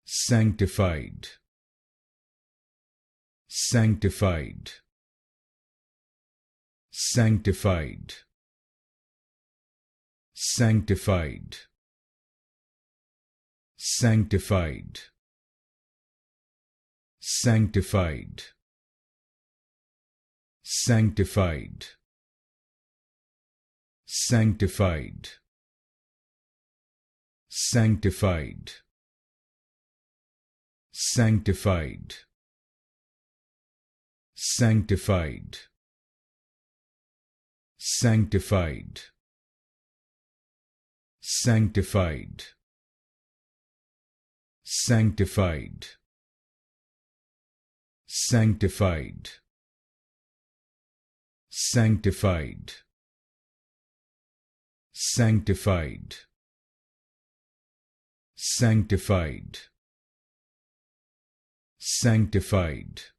sanctified, sanctified, sanctified, sanctified, sanctified, sanctified, sanctified, sanctified, sanctified, sanctified, sanctified, sanctified, sanctified, sanctified, sanctified, sanctified, sanctified, sanctified, sanctified,